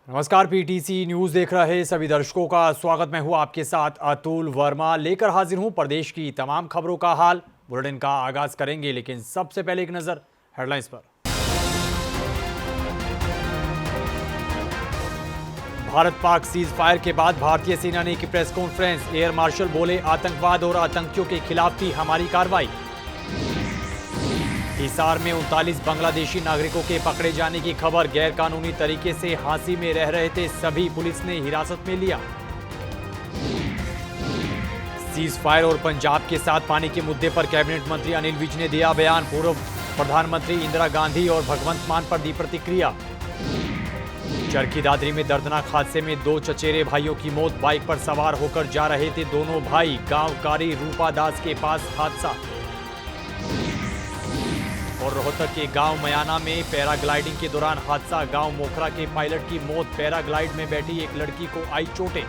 नमस्कार, PTC news देख रहे सभी दर्शकों का स्वागत। मैं हूं आपके साथ अतुल वर्मा, लेकर हाजिर हूं प्रदेश की तमाम खबरों का हाल। बुलेटिन का आगाज करेंगे, लेकिन सबसे पहले एक नजर हेडलाइंस पर। भारत पाक सीज फायर के बाद भारतीय सेना ने की प्रेस कॉन्फ्रेंस। एयर मार्शल बोले, आतंकवाद और आतंकियों के खिलाफ थी हमारी कार्रवाई। हिसार में 39 बांग्लादेशी नागरिकों के पकड़े जाने की खबर। गैर कानूनी तरीके से हांसी में रह रहे थे सभी, पुलिस ने हिरासत में लिया। सीज फायर और पंजाब के साथ पानी के मुद्दे पर कैबिनेट मंत्री अनिल विज ने दिया बयान। पूर्व प्रधानमंत्री इंदिरा गांधी और भगवंत मान पर दी प्रतिक्रिया। चरखी दादरी में दर्दनाक हादसे में 2 चचेरे भाइयों की मौत। बाइक पर सवार होकर जा रहे थे दोनों भाई। गांव कारी रूपा दास के पास हादसा। और रोहतक के गांव मयाना में पैराग्लाइडिंग के दौरान हादसा। गांव मोखरा के पायलट की मौत। पैराग्लाइड में बैठी एक लड़की को आई चोटें।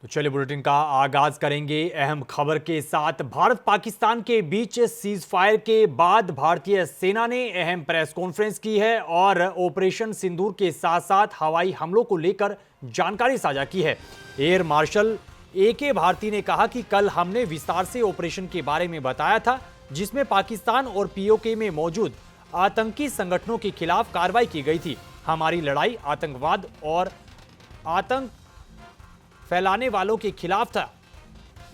तो चलिए बुलेटिन का आगाज करेंगे अहम खबर के साथ। भारत पाकिस्तान के बीच सीज फायर के बाद भारतीय सेना ने अहम प्रेस कॉन्फ्रेंस की है और ऑपरेशन सिंदूर के साथ साथ हवाई हमलों को लेकर जानकारी साझा की है। एयर मार्शल AK भारती ने कहा कि कल हमने विस्तार से ऑपरेशन के बारे में बताया था, जिसमें पाकिस्तान और POK में मौजूद आतंकी संगठनों के खिलाफ कार्रवाई की गई थी। हमारी लड़ाई आतंकवाद और आतंक फैलाने वालों के खिलाफ था,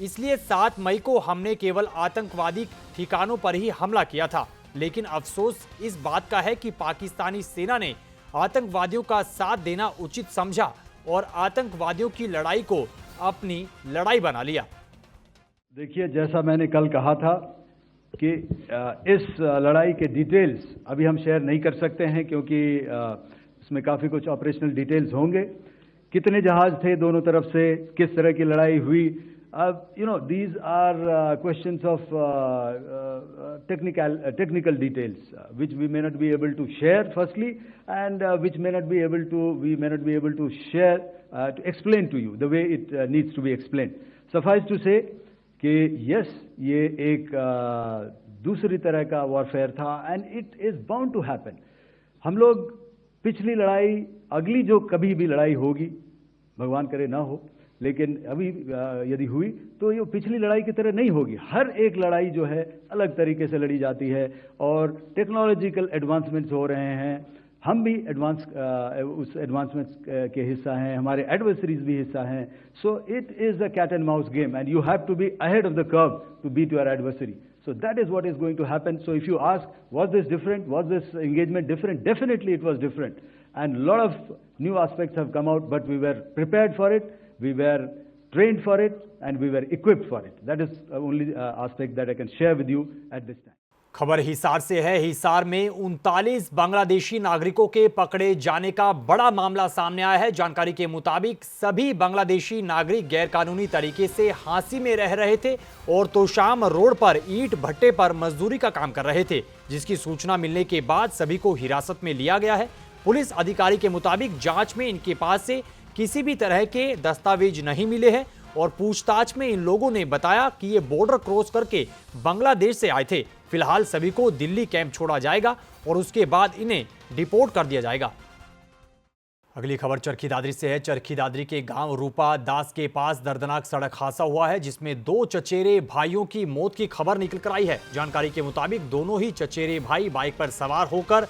इसलिए 7 मई को हमने केवल आतंकवादी ठिकानों पर ही हमला किया था। लेकिन अफसोस इस बात का है कि पाकिस्तानी सेना ने आतंकवादियों का साथ देना उचित समझा और आतंकवादियों की लड़ाई को अपनी लड़ाई बना लिया। देखिए, जैसा मैंने कल कहा था कि इस लड़ाई के डिटेल्स अभी हम शेयर नहीं कर सकते हैं, क्योंकि इसमें काफ़ी कुछ ऑपरेशनल डिटेल्स होंगे। कितने जहाज थे दोनों तरफ से, किस तरह की लड़ाई हुई, these are questions of technical details which we may not be able to share firstly, and which we may not be able to share to explain to you the way it needs to be explained. Suffice to say कि yes, ये एक दूसरी तरह का warfare था and it is bound to happen. हम लोग पिछली लड़ाई, अगली जो कभी भी लड़ाई होगी, भगवान करे ना हो, लेकिन अभी यदि हुई तो ये पिछली लड़ाई की तरह नहीं होगी। हर एक लड़ाई जो है अलग तरीके से लड़ी जाती है और टेक्नोलॉजिकल एडवांसमेंट्स हो रहे हैं। हम भी उस एडवांसमेंट्स के हिस्सा हैं, हमारे एडवर्सरीज भी हिस्सा हैं। So it is a cat and mouse game and you have to be ahead of the curve to beat your adversary. So that is what is going to happen. So if you ask, was this different? Was this engagement different? Definitely it was different. And a lot of new aspects have come out, but we were prepared for it, we were trained for it, and we were equipped for it. That is the only aspect that I can share with you at this time. खबर हिसार से है। हिसार में 39 बांग्लादेशी नागरिकों के पकड़े जाने का बड़ा मामला सामने आया है। जानकारी के मुताबिक सभी बांग्लादेशी नागरिक गैरकानूनी तरीके से हांसी में रह रहे थे और तोशाम रोड पर ईंट भट्टे पर मजदूरी का काम कर रहे थे, जिसकी सूचना मिलने के बाद सभी को हिरासत में लिया गया है। पुलिस अधिकारी के मुताबिक जांच में इनके पास से किसी भी तरह के दस्तावेज नहीं मिले हैं और पूछताछ में इन लोगों ने बताया कि ये बॉर्डर क्रॉस करके बांग्लादेश से आए थे। फिलहाल सभी को दिल्ली कैंप छोड़ा जाएगा और उसके बाद इन्हें डिपोर्ट कर दिया जाएगा। अगली खबर चरखी दादरी से है। चरखी दादरी के गांव रूपा दास के पास दर्दनाक सड़क हादसा हुआ है, जिसमें 2 चचेरे भाइयों की मौत की खबर निकल कर आई है। जानकारी के मुताबिक दोनों ही चचेरे भाई बाइक पर सवार होकर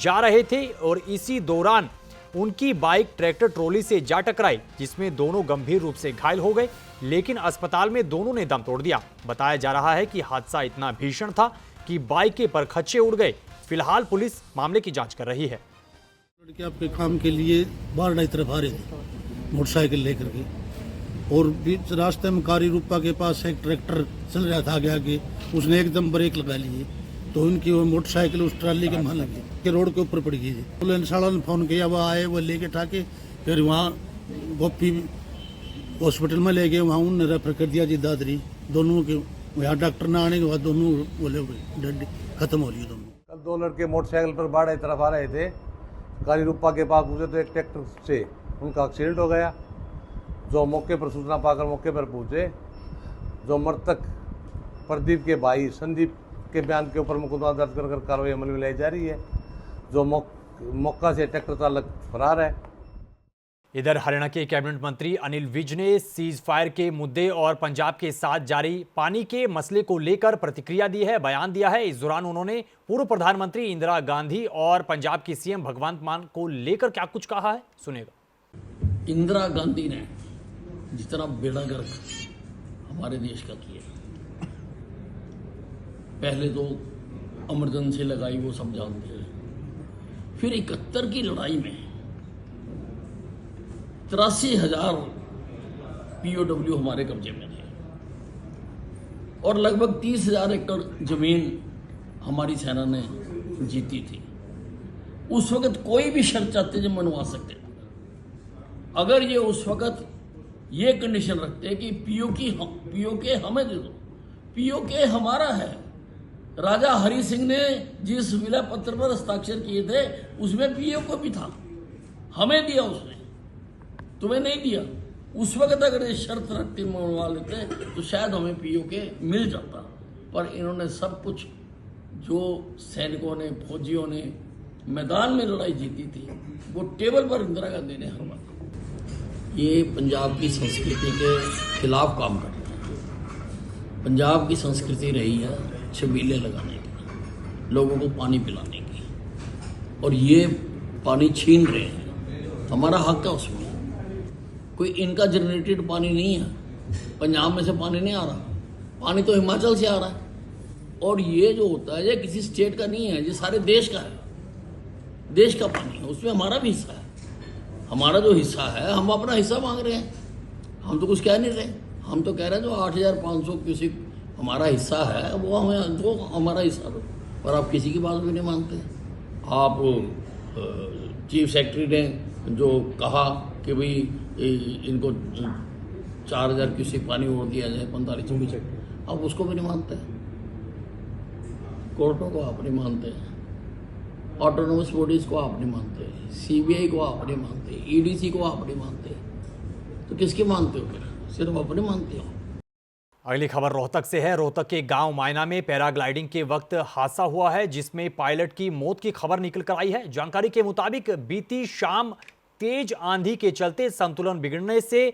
जा रहे थे और इसी दौरान उनकी बाइक ट्रैक्टर ट्रॉली से जा टकराई, जिसमें दोनों गंभीर रूप से घायल हो गए, लेकिन अस्पताल में दोनों ने दम तोड़ दिया। बताया जा रहा है कि हादसा इतना भीषण था कि बाइक के परखच्चे उड़ गए। फिलहाल पुलिस मामले की जांच कर रही है। लड़के आपके काम के लिए बारडा की तरफ आ रहे थे मोटरसाइकिल लेकर के, और बीच रास्ते में कारी रूपा के पास एक ट्रैक्टर चल रहा था आगे आगे, उसने एकदम ब्रेक लगा लिए तो उनकी वो मोटरसाइकिल उस ट्राली के वहाँ लगी के रोड के ऊपर पड़ गई। एम्बुलेंस वालों ने फोन किया, वो आए, वो लेके ठाके फिर वहाँ गोपी हॉस्पिटल में ले गए, वहाँ उन्होंने रेफर कर दिया जी दादरी। दोनों के यहाँ डॉक्टर न आने के बाद दोनों बोले डेड खत्म हो रही दोनों। कल 2 लड़के मोटरसाइकिल पर बाड़ा की तरफ आ रहे थे, कारी रूपा के पास मुझे तो एक ट्रैक्टर से उनका एक्सीडेंट हो गया। जो मौके पर सूचना पाकर मौके पर पहुंचे, जो मृतक प्रदीप के भाई संदीप के बयान के ऊपर मुकदमा दर्ज कर कार्रवाई अमल में लाई जा रही है। जो मौका से ट्रैक्टर चालक फरार है। इधर हरियाणा के कैबिनेट मंत्री अनिल विज ने सीज फायर के मुद्दे और पंजाब के साथ जारी पानी के मसले को लेकर प्रतिक्रिया दी है, बयान दिया है। इस दौरान उन्होंने पूर्व प्रधानमंत्री इंदिरा गांधी और पंजाब की सीएम भगवंत मान को लेकर क्या कुछ कहा है, सुनेगा। इंदिरा गांधी ने जितना बेड़ा गर्क हमारे देश का किया, पहले तो इमरजेंसी लगाई, वो सब जानते हैं। फिर 71 की लड़ाई में 83,000 POW हमारे कब्जे में थे और लगभग 30,000 एकड़ जमीन हमारी सेना ने जीती थी। उस वक्त कोई भी शर्त चाहते जो मनवा सकते थे। अगर ये उस वक्त ये कंडीशन रखते कि पीओके हमें दे दो, पीओके हमारा है। राजा हरि सिंह ने जिस विलय पत्र पर हस्ताक्षर किए थे उसमें पीओके भी था, हमें दिया उसने, तुम्हें नहीं दिया। उस वक्त अगर ये शर्त रखते मनवा लेते तो शायद हमें पीओके मिल जाता। पर इन्होंने सब कुछ जो सैनिकों ने, फौजियों ने मैदान में लड़ाई जीती थी वो टेबल पर इंदिरा गांधी ने हरवा दी। ये पंजाब की संस्कृति के खिलाफ काम करते हैं। पंजाब की संस्कृति रही है छबीले लगाने की, लोगों को पानी पिलाने की, और ये पानी छीन रहे हैं। हमारा हक है उसमें। कोई इनका जनरेटेड पानी नहीं है, पंजाब में से पानी नहीं आ रहा, पानी तो हिमाचल से आ रहा है। और ये जो होता है ये किसी स्टेट का नहीं है, ये सारे देश का है, देश का पानी है, उसमें हमारा भी हिस्सा है। हमारा जो हिस्सा है हम अपना हिस्सा मांग रहे हैं, हम तो कुछ कह नहीं रहे। हम तो कह रहे हैं जो 8,500 क्यूसेक हमारा हिस्सा है वो हमें दो, हमारा हिस्सा दो। पर आप किसी की बात भी नहीं मानते। आप चीफ सेक्रेटरी ने जो कहा कि भाई इनको 4,000 क्यूसेक पानी और दिया जाए 45, आप उसको भी नहीं मानते। कोर्टों को आप नहीं मानते, ऑटोनोमस बॉडीज को आप नहीं मानते, CBI को आप नहीं मानते, EDC को आप नहीं मानते, तो किसकी मानते हो? फिर सिर्फ अपने मानते हो। अगली खबर रोहतक से है। रोहतक के गांव मायना में पैराग्लाइडिंग के वक्त हादसा हुआ है जिसमें पायलट की मौत की खबर निकल कर आई है। जानकारी के मुताबिक बीती शाम तेज आंधी के चलते संतुलन बिगड़ने से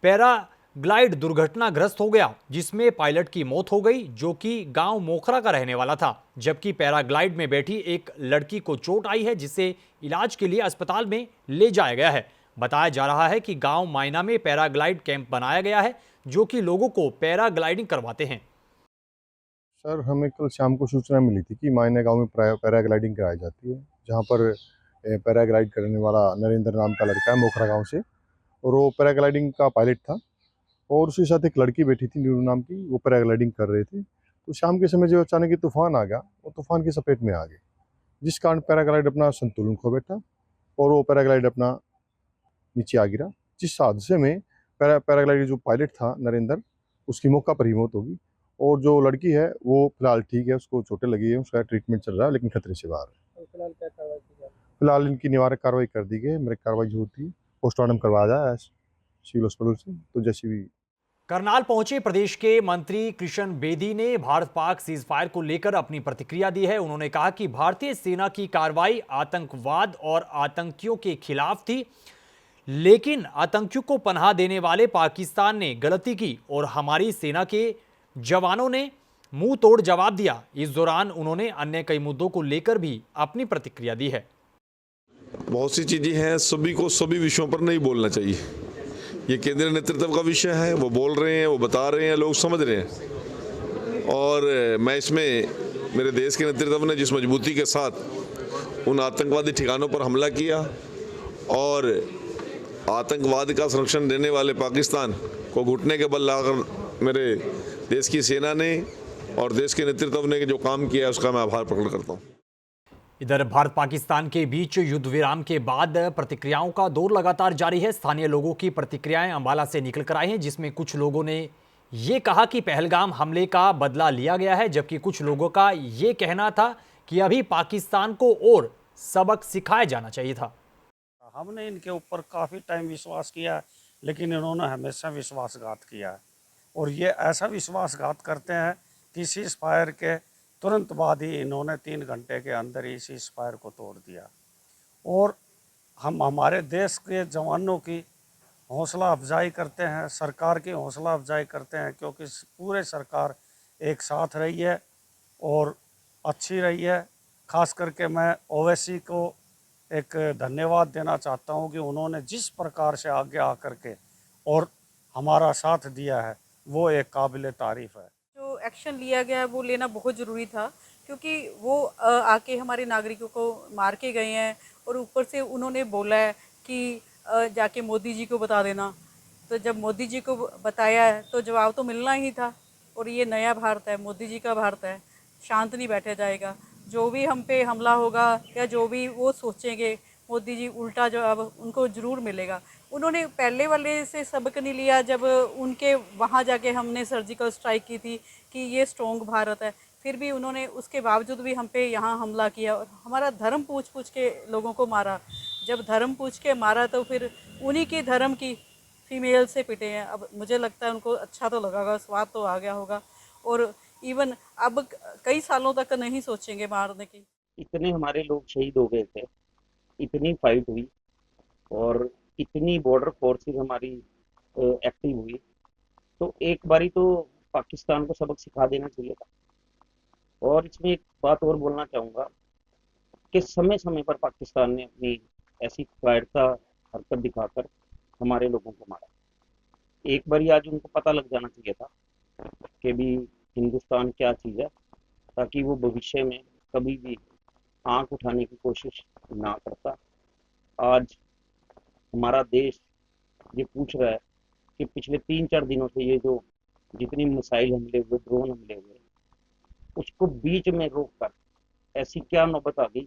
पैराग्लाइड दुर्घटनाग्रस्त हो गया, जिसमें पायलट की मौत हो गई जो कि गांव मोखरा का रहने वाला था, जबकि पैराग्लाइड में बैठी एक लड़की को चोट आई है जिसे इलाज के लिए अस्पताल में ले जाया गया है। बताया जा रहा है कि गांव मायना में पैराग्लाइड कैंप बनाया गया है जो कि लोगों को पैराग्लाइडिंग करवाते हैं। सर, हमें कल शाम को सूचना मिली थी कि मायना गांव में पैराग्लाइडिंग कराई जाती है, जहां पर पैराग्लाइड करने वाला नरेंद्र नाम का लड़का है मोखरा गांव से, और वो पैराग्लाइडिंग का पायलट था और उसके साथ एक लड़की बैठी थी नीरू नाम की, वो पैराग्लाइडिंग कर रहे थे। तो शाम के समय जो अचानक ही तूफान आ गया, वो तूफान की चपेट में आ गए, जिस कारण पैराग्लाइड अपना संतुलन खो बैठा और वो पैराग्लाइड अपना नीचे आ गिरा, जिस हादसे में पैराग्लाइड जो पायलट था नरेंद्र, उसकी मौका पर ही मौत होगी। और जो लड़की है वो फिलहाल ठीक है, उसको चोटें लगी है, उसका ट्रीटमेंट चल रहा है, लेकिन खतरे से बाहर है। फिलहाल क्या कार्रवाई की जा रही है? फिलहाल इनकी निवारक कार्रवाई कर दी गई है। मेरी कार्रवाई जो होती है पोस्टमार्टम करवाया जाए सिविल हॉस्पिटल से। तो जैसी भी करनाल पहुंचे प्रदेश के मंत्री कृष्ण बेदी ने भारत पाक सीज फायर को लेकर अपनी प्रतिक्रिया दी है। उन्होंने कहा कि भारतीय सेना की कार्रवाई आतंकवाद और आतंकियों के खिलाफ थी, लेकिन आतंकियों को पनाह देने वाले पाकिस्तान ने गलती की और हमारी सेना के जवानों ने मुंह तोड़ जवाब दिया। इस दौरान उन्होंने अन्य कई मुद्दों को लेकर भी अपनी प्रतिक्रिया दी है। बहुत सी चीज़ें हैं, सभी को सभी विषयों पर नहीं बोलना चाहिए। ये केंद्रीय नेतृत्व का विषय है, वो बोल रहे हैं, वो बता रहे हैं, लोग समझ रहे हैं। और मैं इसमें मेरे देश के नेतृत्व ने जिस मजबूती के साथ उन आतंकवादी ठिकानों पर हमला किया और आतंकवाद का संरक्षण देने वाले पाकिस्तान को घुटने के बल लाकर मेरे देश की सेना ने और देश के नेतृत्व ने जो काम किया है उसका मैं आभार प्रकट करता हूँ। इधर भारत पाकिस्तान के बीच युद्ध विराम के बाद प्रतिक्रियाओं का दौर लगातार जारी है। स्थानीय लोगों की प्रतिक्रियाएं अंबाला से निकल कर आई हैं, जिसमें कुछ लोगों ने ये कहा कि पहलगाम हमले का बदला लिया गया है, जबकि कुछ लोगों का ये कहना था कि अभी पाकिस्तान को और सबक सिखाया जाना चाहिए था। हमने इनके ऊपर काफ़ी टाइम विश्वास किया लेकिन इन्होंने हमेशा विश्वासघात किया है। और ये ऐसा विश्वासघात करते हैं कि सीज़ फायर के तुरंत बाद ही इन्होंने 3 घंटे के अंदर ही सीज़ फायर को तोड़ दिया। और हम हमारे देश के जवानों की हौसला अफजाई करते हैं, सरकार की हौसला अफजाई करते हैं, क्योंकि पूरे सरकार एक साथ रही है और अच्छी रही है। ख़ास करके मैं ओवैसी को एक धन्यवाद देना चाहता हूं कि उन्होंने जिस प्रकार से आगे आकर के और हमारा साथ दिया है वो एक काबिल तारीफ़ है। जो एक्शन लिया गया है वो लेना बहुत ज़रूरी था, क्योंकि वो आके हमारे नागरिकों को मार के गए हैं और ऊपर से उन्होंने बोला है कि जाके मोदी जी को बता देना। तो जब मोदी जी को बताया है तो जवाब तो मिलना ही था। और ये नया भारत है, मोदी जी का भारत है, शांत नहीं बैठा जाएगा। जो भी हम पे हमला होगा या जो भी वो सोचेंगे, मोदी जी उल्टा जवाब उनको ज़रूर मिलेगा। उन्होंने पहले वाले से सबक नहीं लिया जब उनके वहाँ जाके हमने सर्जिकल स्ट्राइक की थी कि ये स्ट्रॉन्ग भारत है, फिर भी उन्होंने उसके बावजूद भी हम पे यहाँ हमला किया और हमारा धर्म पूछ के लोगों को मारा। जब धर्म पूछ के मारा तो फिर उन्हीं के धर्म की फीमेल से पिटे हैं। अब मुझे लगता है उनको अच्छा तो लगा होगा, स्वाद तो आ गया होगा और इवन अब कई सालों तक नहीं सोचेंगे मारने की। इतने हमारे लोग शहीद हो गए थे, इतनी फाइट हुई और इतनी बॉर्डर फोर्सेस हमारी एक्टिव हुई, तो एक बारी तो पाकिस्तान को सबक सिखा देना चाहिए था। और इसमें एक बात और बोलना चाहूँगा कि समय समय पर पाकिस्तान ने अपनी ऐसी कायरता हरकत दिखाकर हमारे लोगों को मारा। एक बारी आज उनको पता लग जाना चाहिए था कि भी हिंदुस्तान क्या चीज़ है, ताकि वो भविष्य में कभी भी आंख उठाने की कोशिश ना करता। आज हमारा देश ये पूछ रहा है कि पिछले 3-4 दिनों से ये जो जितनी मिसाइल हमले हुए, ड्रोन हमले हुए, उसको बीच में रोक कर ऐसी क्या नौबत आ गई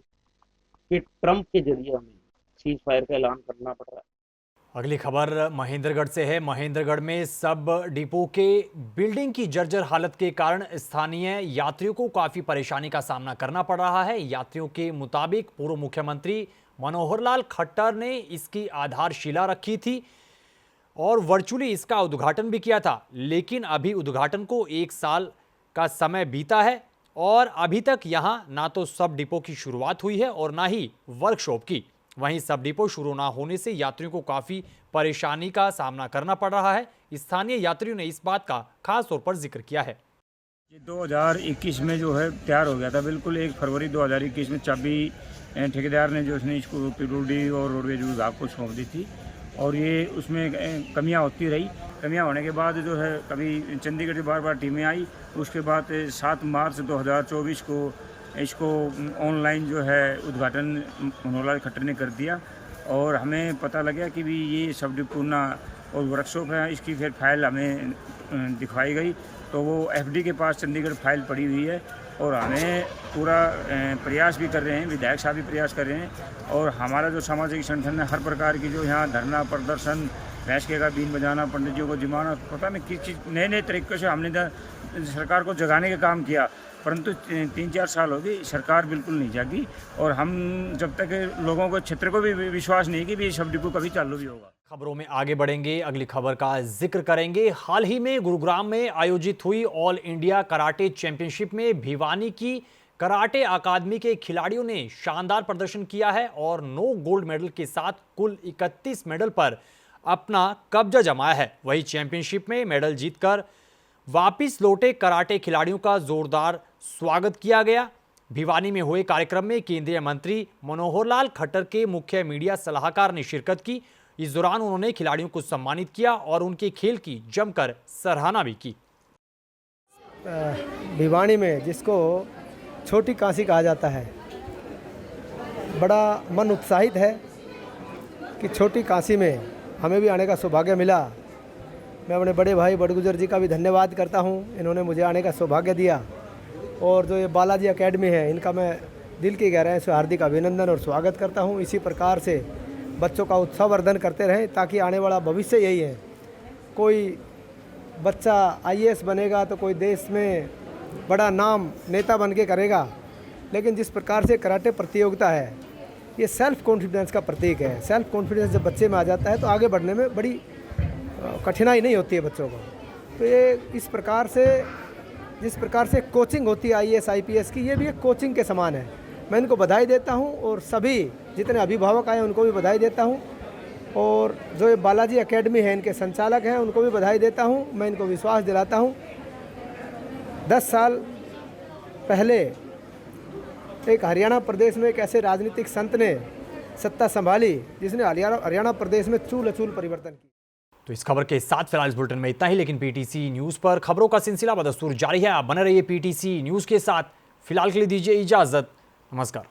कि ट्रंप के जरिए हमें सीज फायर का ऐलान करना पड़ रहा है। अगली खबर महेंद्रगढ़ से है। महेंद्रगढ़ में सब डिपो के बिल्डिंग की जर्जर हालत के कारण स्थानीय यात्रियों को काफी परेशानी का सामना करना पड़ रहा है। यात्रियों के मुताबिक पूर्व मुख्यमंत्री मनोहर लाल खट्टर ने इसकी आधारशिला रखी थी और वर्चुअली इसका उद्घाटन भी किया था, लेकिन अभी उद्घाटन को 1 साल का समय बीता है और अभी तक यहां ना तो सब डिपो की शुरुआत हुई है और ना ही वर्कशॉप की। वहीं सब डिपो शुरू ना होने से यात्रियों को काफी परेशानी का सामना करना पड़ रहा है। स्थानीय यात्रियों ने इस बात का खास तौर पर जिक्र किया है। 2021 में जो है तैयार हो गया था, बिल्कुल 1 फरवरी 2021 में चाबी ठेकेदार ने जो उसने इसको पीडब्ल्यूडी और रोडवेज विभाग को सौंप दी थी और ये उसमें कमियां होती रही। कमियां होने के बाद जो है कभी चंडीगढ़ से बार टीमें आई, उसके बाद 7 मार्च 2024 को इसको ऑनलाइन जो है उद्घाटन मनोहर लाल खट्टर ने कर दिया और हमें पता लगा कि भी ये सब डिपोना और वर्कशॉप है, इसकी फिर फाइल हमें दिखाई गई तो वो एफडी के पास चंडीगढ़ फाइल पड़ी हुई है और हमें पूरा प्रयास भी कर रहे हैं, विधायक साहब भी प्रयास कर रहे हैं और हमारा जो सामाजिक संगठन है हर प्रकार की जो यहाँ धरना प्रदर्शन, भैंस के का बीन बजाना, पंडित जी को जिमाना, पता नहीं किस चीज़ नए तरीक़े से हमने सरकार को जगाने का काम किया, परंतु 3-4 साल हो गए सरकार बिल्कुल नहीं जागी और हम जब तक लोगों को क्षेत्र को भी विश्वास नहीं कि भी सब डिपो कभी चालू भी होगा। खबरों में आगे बढ़ेंगे, अगली खबर का जिक्र करेंगे। हाल ही में गुरुग्राम में आयोजित हुई ऑल इंडिया कराटे चैंपियनशिप में भिवानी की कराटे अकादमी के खिलाड़ियों ने शानदार प्रदर्शन किया है और 9 गोल्ड मेडल के साथ कुल 31 मेडल पर अपना कब्जा जमाया है। वहीं चैंपियनशिप में मेडल जीतकर वापिस लौटे कराटे खिलाड़ियों का जोरदार स्वागत किया गया। भिवानी में हुए कार्यक्रम में केंद्रीय मंत्री मनोहर लाल खट्टर के मुख्य मीडिया सलाहकार ने शिरकत की। इस दौरान उन्होंने खिलाड़ियों को सम्मानित किया और उनके खेल की जमकर सराहना भी की। भिवानी में जिसको छोटी काशी कहा जाता है, बड़ा मन उत्साहित है कि छोटी काशी में हमें भी आने का सौभाग्य मिला। मैं अपने बड़े भाई बड़गुजर जी का भी धन्यवाद करता हूं, इन्होंने मुझे आने का सौभाग्य दिया और जो ये बालाजी एकेडमी है इनका मैं दिल की गहराई से हार्दिक अभिनंदन और स्वागत करता हूं। इसी प्रकार से बच्चों का उत्साहवर्धन करते रहें ताकि आने वाला भविष्य यही है। कोई बच्चा IAS बनेगा तो कोई देश में बड़ा नाम नेता बन के करेगा, लेकिन जिस प्रकार से कराटे प्रतियोगिता है ये सेल्फ कॉन्फिडेंस का प्रतीक है। सेल्फ कॉन्फिडेंस जब बच्चे में आ जाता है तो आगे बढ़ने में बड़ी कठिनाई नहीं होती है बच्चों को। तो ये इस प्रकार से जिस प्रकार से कोचिंग होती है IAS IPS की, ये भी एक कोचिंग के समान है। मैं इनको बधाई देता हूँ और सभी जितने अभिभावक आए उनको भी बधाई देता हूँ, और जो ये बालाजी एकेडमी है इनके संचालक हैं उनको भी बधाई देता हूँ। मैं इनको विश्वास दिलाता हूँ 10 साल पहले एक हरियाणा प्रदेश में एक ऐसे राजनीतिक संत ने सत्ता संभाली जिसने हरियाणा प्रदेश में चूल-अचूल परिवर्तन किया। तो इस खबर के साथ फिलहाल इस बुलेटिन में इतना ही, लेकिन PTC न्यूज़ पर खबरों का सिलसिला बदस्तूर जारी है। आप बने रहिए PTC न्यूज़ के साथ। फिलहाल के लिए दीजिए इजाजत। नमस्कार।